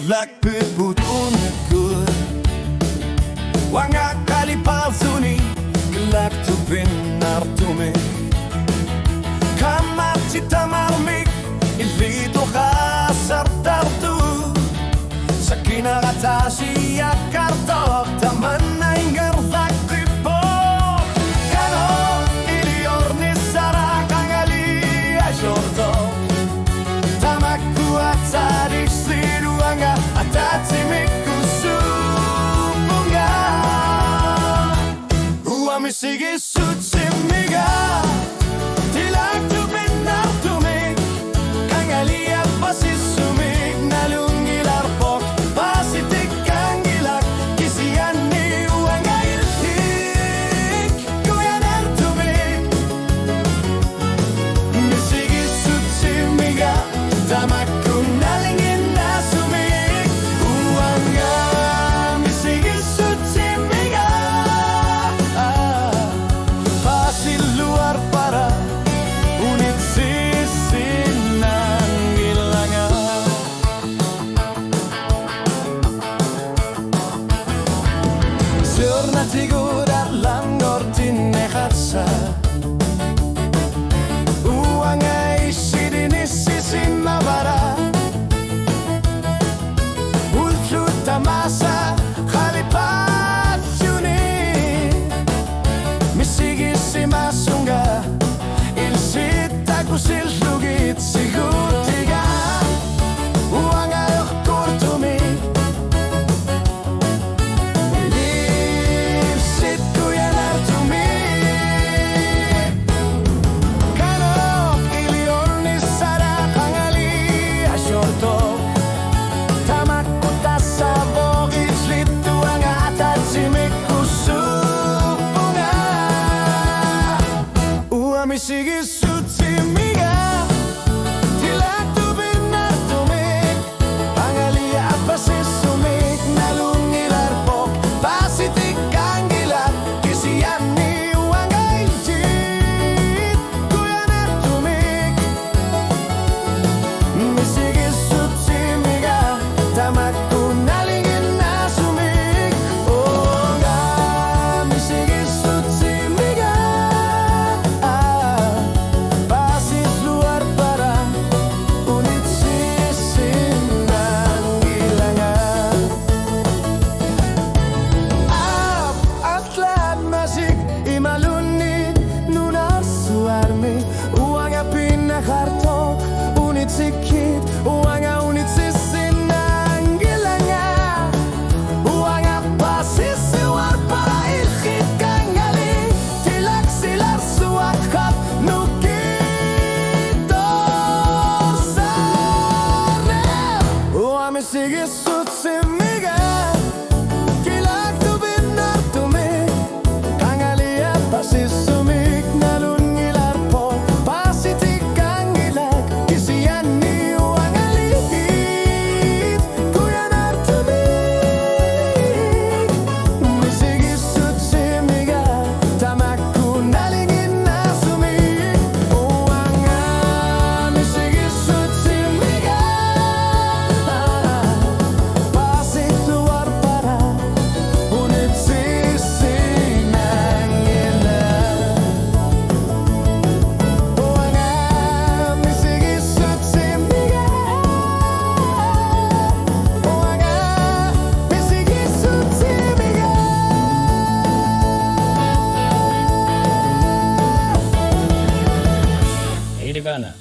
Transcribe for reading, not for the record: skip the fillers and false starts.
lakpiputun Wanga kalipazuni Gelak tupin nartume Kamar cita marmik Ilito khasar tartu Sakina katasi yakartok Taman na ingardak kripo Kano ilior ni sara kangali ayorto Tamaku atsadik siruanga Atatsimiku supunga Uamisigi sutsimiga Tilak tupin nartumik Kangalia pasisumik Nalungilarpok Pasitik kangilak Kisiani uanga iltik Kuya nartumik Misigi sutsimiga Tamaku nalingin nasumik Uanga Misigi sutsimiga Pasil luar para Unit sisinang ilangan Surna tigurar langor tinekatsa Uanga isidini sisinabara Ulflu tamasa khalipat yuni Misigi simasunga Ilsita kusilugit sigutiga Uanga kurtumi Ilsit kuya nartumi Kanok ilion ni sara kangali asorto Tamak kutasabog islit uanga atatsimik kusupunga Uamisigi sutsimiga Tilak tupin nartumik Pangalia pasisumik Nalungilarpok Pasitik kangilak Kisiani uanga iljit Kuya nartumik Misigi sutsimiga Tamaku nalingin nasumik Onga Misigi sutsimiga Pasis luar para Unit sisinang ilangan Atlan masik imaluni Nunar suarmi Uanga pinakartok Unit sikit Uanga unit sisinang ilangan Uanga pasis luar para Ilhit kangali Tilak silar suakap Nukitor sarem Uamisigi sutsimiga Kilak tupin nartumik Kangalia pasisumik Nalungilarpok Pasitik kangilak Kisiani uanga lihit Kuya nartumik Misigi sutsimiga Tamaku nalingin nasumik Uanga Misigi sutsimiga Pasik luar para Unit sisinang ilan Uanga Misigi sutsimiga Uanga Misigi sutsimiga Ini kana